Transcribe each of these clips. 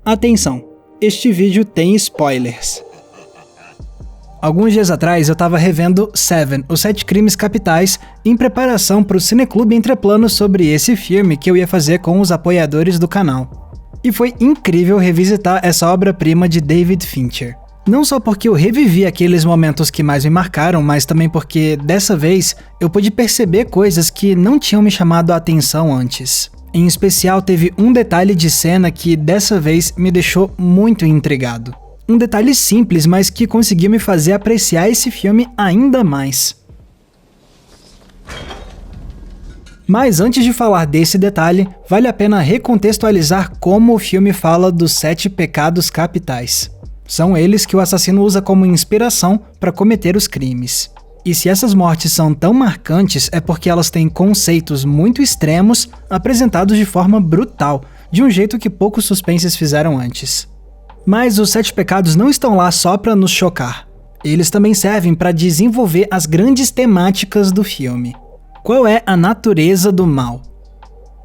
Atenção, este vídeo tem spoilers. Alguns dias atrás eu estava revendo Seven, Os 7 Crimes Capitais, em preparação para o Cineclube Entreplanos sobre esse filme que eu ia fazer com os apoiadores do canal. E foi incrível revisitar essa obra-prima de David Fincher. Não só porque eu revivi aqueles momentos que mais me marcaram, mas também porque, dessa vez, eu pude perceber coisas que não tinham me chamado a atenção antes. Em especial, teve um detalhe de cena que, dessa vez, me deixou muito intrigado. Um detalhe simples, mas que conseguiu me fazer apreciar esse filme ainda mais. Mas antes de falar desse detalhe, vale a pena recontextualizar como o filme fala dos 7 pecados capitais. São eles que o assassino usa como inspiração para cometer os crimes. E se essas mortes são tão marcantes, é porque elas têm conceitos muito extremos apresentados de forma brutal, de um jeito que poucos suspenses fizeram antes. Mas os 7 pecados não estão lá só para nos chocar. Eles também servem para desenvolver as grandes temáticas do filme. Qual é a natureza do mal?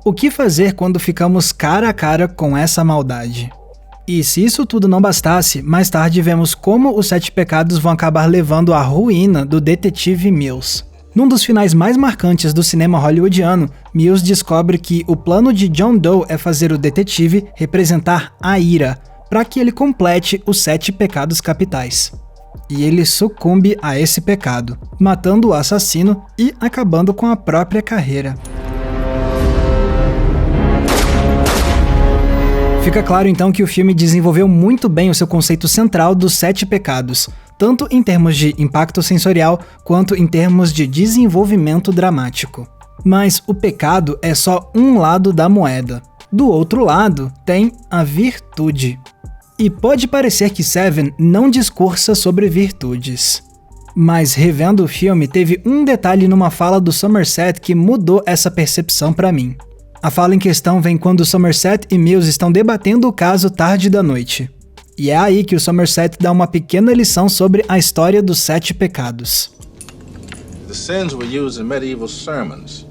O que fazer quando ficamos cara a cara com essa maldade? E se isso tudo não bastasse, mais tarde vemos como os 7 pecados vão acabar levando à ruína do detetive Mills. Num dos finais mais marcantes do cinema hollywoodiano, Mills descobre que o plano de John Doe é fazer o detetive representar a ira, para que ele complete os 7 pecados capitais. E ele sucumbe a esse pecado, matando o assassino e acabando com a própria carreira. Fica claro então que o filme desenvolveu muito bem o seu conceito central dos 7 pecados, tanto em termos de impacto sensorial, quanto em termos de desenvolvimento dramático. Mas o pecado é só um lado da moeda. Do outro lado, tem a virtude. E pode parecer que Seven não discursa sobre virtudes. Mas revendo o filme, teve um detalhe numa fala do Somerset que mudou essa percepção pra mim. A fala em questão vem quando Somerset e Mills estão debatendo o caso tarde da noite. E é aí que o Somerset dá uma pequena lição sobre a história dos 7 pecados. The sins were used in medieval sermons.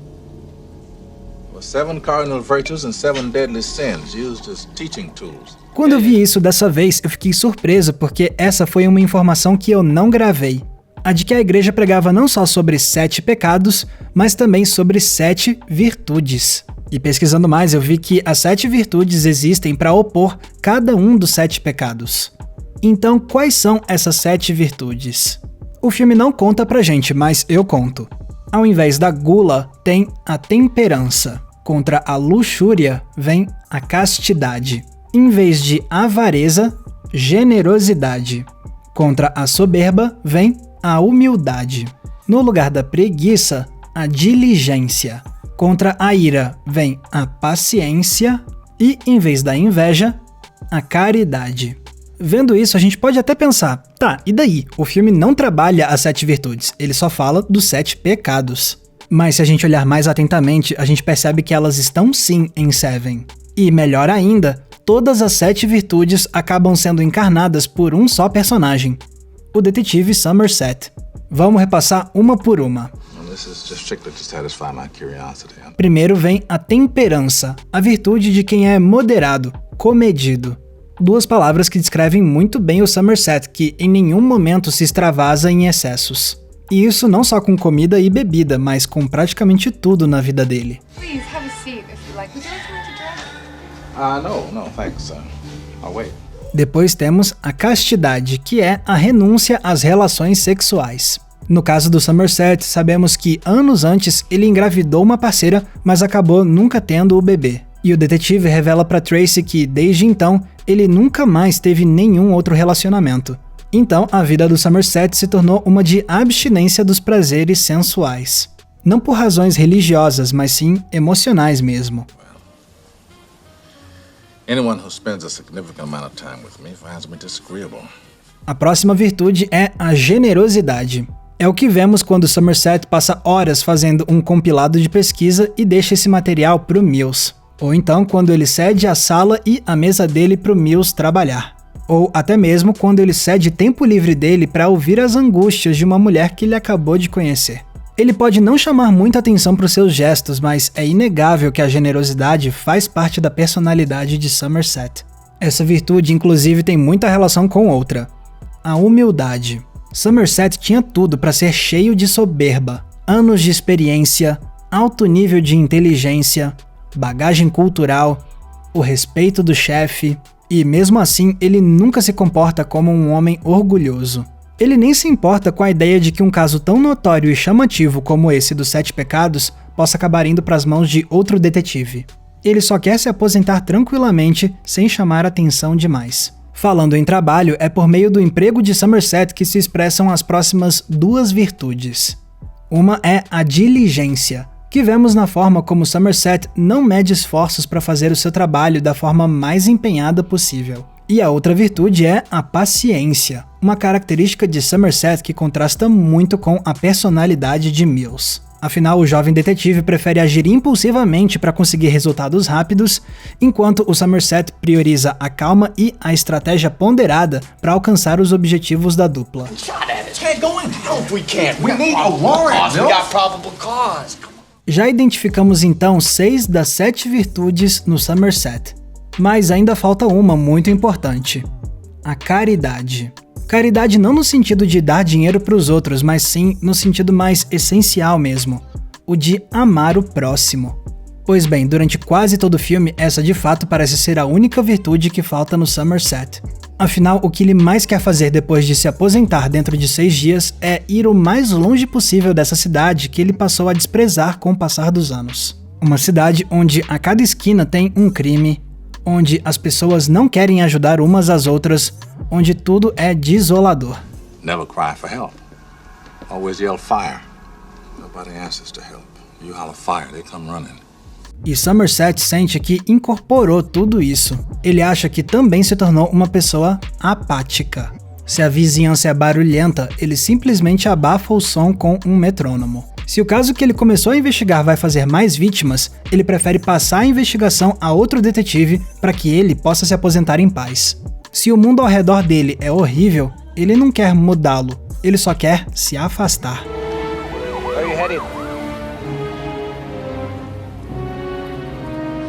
There were 7 cardinal virtues and 7 deadly sins used as teaching tools. Quando eu vi isso dessa vez, eu fiquei surpreso porque essa foi uma informação que eu não gravei. A de que a igreja pregava não só sobre 7 pecados, mas também sobre 7 virtudes. E pesquisando mais, eu vi que as 7 virtudes existem para opor cada um dos 7 pecados. Então, quais são essas 7 virtudes? O filme não conta pra gente, mas eu conto. Ao invés da gula, tem a temperança. Contra a luxúria, vem a castidade. Em vez de avareza, generosidade. Contra a soberba, vem a humildade. No lugar da preguiça, a diligência. Contra a ira, vem a paciência. E, em vez da inveja, a caridade. Vendo isso, a gente pode até pensar, tá, e daí? O filme não trabalha as 7 virtudes, ele só fala dos 7 pecados. Mas se a gente olhar mais atentamente, a gente percebe que elas estão sim em Seven. E melhor ainda, todas as 7 virtudes acabam sendo encarnadas por um só personagem, o detetive Somerset. Vamos repassar uma por uma. Primeiro vem a temperança, a virtude de quem é moderado, comedido. 2 palavras que descrevem muito bem o Somerset, que em nenhum momento se extravasa em excessos. E isso não só com comida e bebida, mas com praticamente tudo na vida dele. Please, have a seat if you like. Would you like me to drive? No, thanks. I'll wait. Depois temos a castidade, que é a renúncia às relações sexuais. No caso do Somerset, sabemos que anos antes ele engravidou uma parceira, mas acabou nunca tendo o bebê. E o detetive revela para Tracy que, desde então, ele nunca mais teve nenhum outro relacionamento. Então, a vida do Somerset se tornou uma de abstinência dos prazeres sensuais. Não por razões religiosas, mas sim emocionais mesmo. Anyone who spends a significant amount of time with me finds me disagreeable. A próxima virtude é a generosidade. É o que vemos quando Somerset passa horas fazendo um compilado de pesquisa e deixa esse material pro Mills. Ou então quando ele cede a sala e a mesa dele pro Mills trabalhar. Ou até mesmo quando ele cede tempo livre dele para ouvir as angústias de uma mulher que ele acabou de conhecer. Ele pode não chamar muita atenção para os seus gestos, mas é inegável que a generosidade faz parte da personalidade de Somerset. Essa virtude, inclusive, tem muita relação com outra: a humildade. Somerset tinha tudo para ser cheio de soberba, anos de experiência, alto nível de inteligência, bagagem cultural, o respeito do chefe, e mesmo assim ele nunca se comporta como um homem orgulhoso. Ele nem se importa com a ideia de que um caso tão notório e chamativo como esse dos 7 pecados possa acabar indo para as mãos de outro detetive. Ele só quer se aposentar tranquilamente, sem chamar atenção demais. Falando em trabalho, é por meio do emprego de Somerset que se expressam as próximas 2 virtudes. Uma é a diligência, que vemos na forma como Somerset não mede esforços para fazer o seu trabalho da forma mais empenhada possível. E a outra virtude é a paciência, uma característica de Somerset que contrasta muito com a personalidade de Mills. Afinal, o jovem detetive prefere agir impulsivamente para conseguir resultados rápidos, enquanto o Somerset prioriza a calma e a estratégia ponderada para alcançar os objetivos da dupla. Já identificamos então 6 das 7 virtudes no Somerset, mas ainda falta uma muito importante: a caridade. Caridade não no sentido de dar dinheiro para os outros, mas sim no sentido mais essencial mesmo, o de amar o próximo. Pois bem, durante quase todo o filme, essa de fato parece ser a única virtude que falta no Somerset. Afinal, o que ele mais quer fazer depois de se aposentar dentro de 6 dias é ir o mais longe possível dessa cidade que ele passou a desprezar com o passar dos anos. Uma cidade onde a cada esquina tem um crime, onde as pessoas não querem ajudar umas às outras, onde tudo é desolador. Never cry for help. Always yell fire. Nobody answers to help. You holler fire, they come running. E Somerset sente que incorporou tudo isso. Ele acha que também se tornou uma pessoa apática. Se a vizinhança é barulhenta, ele simplesmente abafa o som com um metrônomo. Se o caso que ele começou a investigar vai fazer mais vítimas, ele prefere passar a investigação a outro detetive para que ele possa se aposentar em paz. Se o mundo ao redor dele é horrível, ele não quer mudá-lo, ele só quer se afastar. Where are you headed?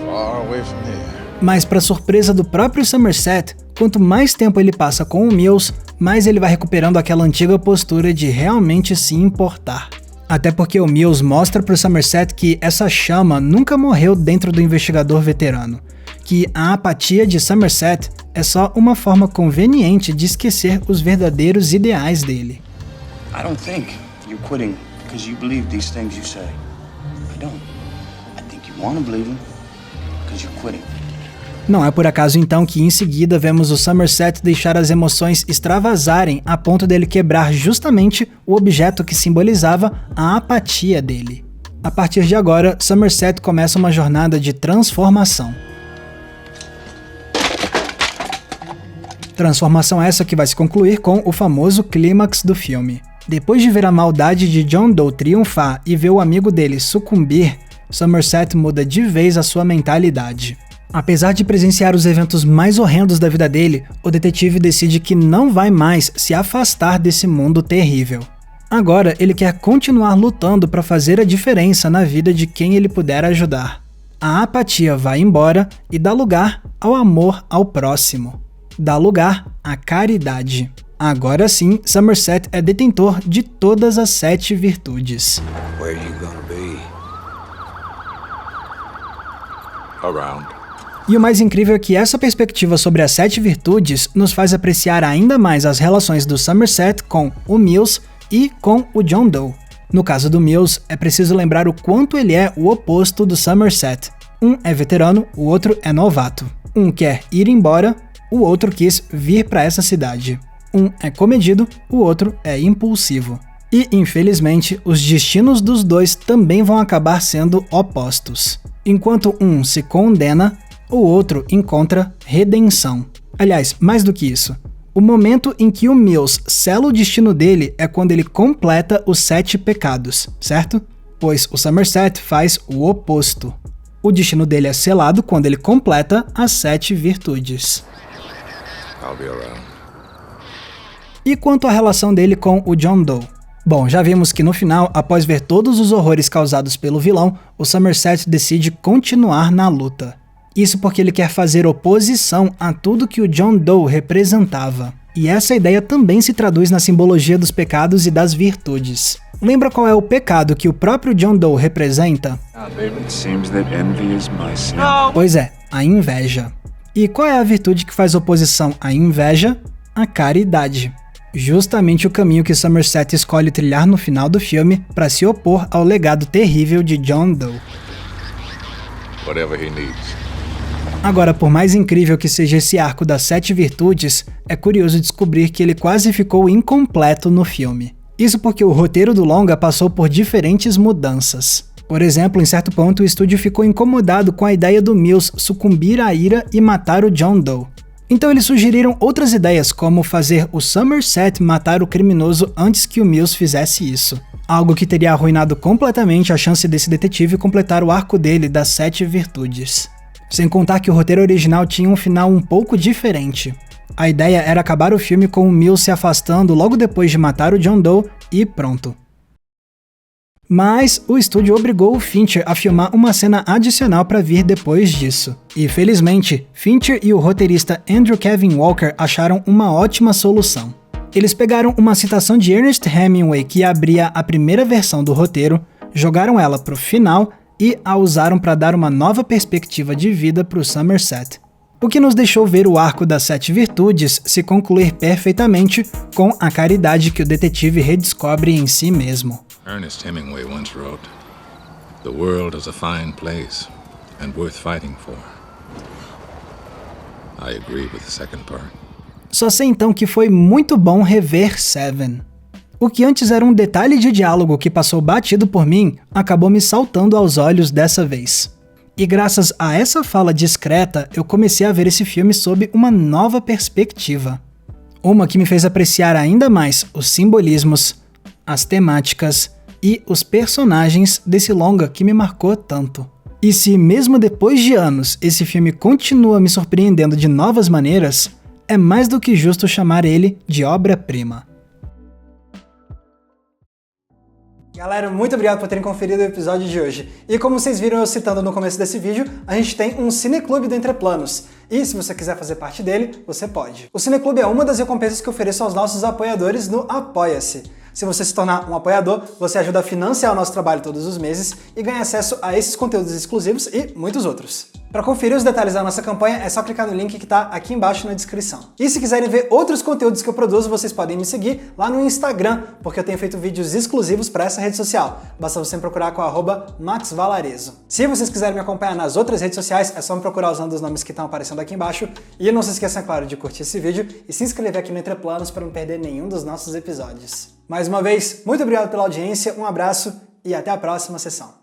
Far away from here. Mas para surpresa do próprio Somerset, quanto mais tempo ele passa com o Mills, mais ele vai recuperando aquela antiga postura de realmente se importar. Até porque o Mills mostra para o Somerset que essa chama nunca morreu dentro do investigador veterano, que a apatia de Somerset é só uma forma conveniente de esquecer os verdadeiros ideais dele. I don't think you're quitting because you believe these things you say. I don't. I think you want to believe them because you're quitting. Não é por acaso então que em seguida vemos o Somerset deixar as emoções extravasarem a ponto dele quebrar justamente o objeto que simbolizava a apatia dele. A partir de agora, Somerset começa uma jornada de transformação. Transformação essa que vai se concluir com o famoso clímax do filme. Depois de ver a maldade de John Doe triunfar e ver o amigo dele sucumbir, Somerset muda de vez a sua mentalidade. Apesar de presenciar os eventos mais horrendos da vida dele, o detetive decide que não vai mais se afastar desse mundo terrível. Agora ele quer continuar lutando para fazer a diferença na vida de quem ele puder ajudar. A apatia vai embora e dá lugar ao amor ao próximo. Dá lugar à caridade. Agora sim, Somerset é detentor de todas as 7 virtudes. Where you gonna be? Around. E o mais incrível é que essa perspectiva sobre as 7 virtudes nos faz apreciar ainda mais as relações do Somerset com o Mills e com o John Doe. No caso do Mills, é preciso lembrar o quanto ele é o oposto do Somerset. Um é veterano, o outro é novato. Um quer ir embora, o outro quis vir para essa cidade. Um é comedido, o outro é impulsivo. E, infelizmente, os destinos dos dois também vão acabar sendo opostos. Enquanto um se condena, o outro encontra redenção. Aliás, mais do que isso, o momento em que o Mills sela o destino dele é quando ele completa os 7 pecados, certo? Pois o Somerset faz o oposto. O destino dele é selado quando ele completa as 7 virtudes. I'll be around. E quanto à relação dele com o John Doe? Bom, já vimos que no final, após ver todos os horrores causados pelo vilão, o Somerset decide continuar na luta. Isso porque ele quer fazer oposição a tudo que o John Doe representava. E essa ideia também se traduz na simbologia dos pecados e das virtudes. Lembra qual é o pecado que o próprio John Doe representa? Pois é, a inveja. E qual é a virtude que faz oposição à inveja? A caridade. Justamente o caminho que Somerset escolhe trilhar no final do filme para se opor ao legado terrível de John Doe. Whatever he needs. Agora, por mais incrível que seja esse arco das 7 virtudes, é curioso descobrir que ele quase ficou incompleto no filme. Isso porque o roteiro do longa passou por diferentes mudanças. Por exemplo, em certo ponto o estúdio ficou incomodado com a ideia do Mills sucumbir à ira e matar o John Doe. Então eles sugeriram outras ideias, como fazer o Somerset matar o criminoso antes que o Mills fizesse isso. Algo que teria arruinado completamente a chance desse detetive completar o arco dele das 7 virtudes. Sem contar que o roteiro original tinha um final um pouco diferente. A ideia era acabar o filme com o Mills se afastando logo depois de matar o John Doe e pronto. Mas o estúdio obrigou o Fincher a filmar uma cena adicional para vir depois disso. E felizmente, Fincher e o roteirista Andrew Kevin Walker acharam uma ótima solução. Eles pegaram uma citação de Ernest Hemingway que abria a primeira versão do roteiro, jogaram ela pro final e a usaram para dar uma nova perspectiva de vida para o Somerset. O que nos deixou ver o arco das 7 virtudes se concluir perfeitamente com a caridade que o detetive redescobre em si mesmo. Ernest Hemingway once wrote, "The world is a fine place and worth fighting for." I agree with the second part. Só sei então que foi muito bom rever Seven. O que antes era um detalhe de diálogo que passou batido por mim, acabou me saltando aos olhos dessa vez. E graças a essa fala discreta, eu comecei a ver esse filme sob uma nova perspectiva. Uma que me fez apreciar ainda mais os simbolismos, as temáticas e os personagens desse longa que me marcou tanto. E se mesmo depois de anos esse filme continua me surpreendendo de novas maneiras, é mais do que justo chamar ele de obra-prima. Galera, muito obrigado por terem conferido o episódio de hoje. E como vocês viram eu citando no começo desse vídeo, a gente tem um Cineclube do Entre Planos. E se você quiser fazer parte dele, você pode. O Cineclube é uma das recompensas que eu ofereço aos nossos apoiadores no Apoia-se. Se você se tornar um apoiador, você ajuda a financiar o nosso trabalho todos os meses e ganha acesso a esses conteúdos exclusivos e muitos outros. Para conferir os detalhes da nossa campanha, é só clicar no link que está aqui embaixo na descrição. E se quiserem ver outros conteúdos que eu produzo, vocês podem me seguir lá no Instagram, porque eu tenho feito vídeos exclusivos para essa rede social. Basta você me procurar com @maxvalarezo. Se vocês quiserem me acompanhar nas outras redes sociais, é só me procurar usando os nomes que estão aparecendo aqui embaixo. E não se esqueçam, claro, de curtir esse vídeo e se inscrever aqui no Entre Planos para não perder nenhum dos nossos episódios. Mais uma vez, muito obrigado pela audiência, um abraço e até a próxima sessão.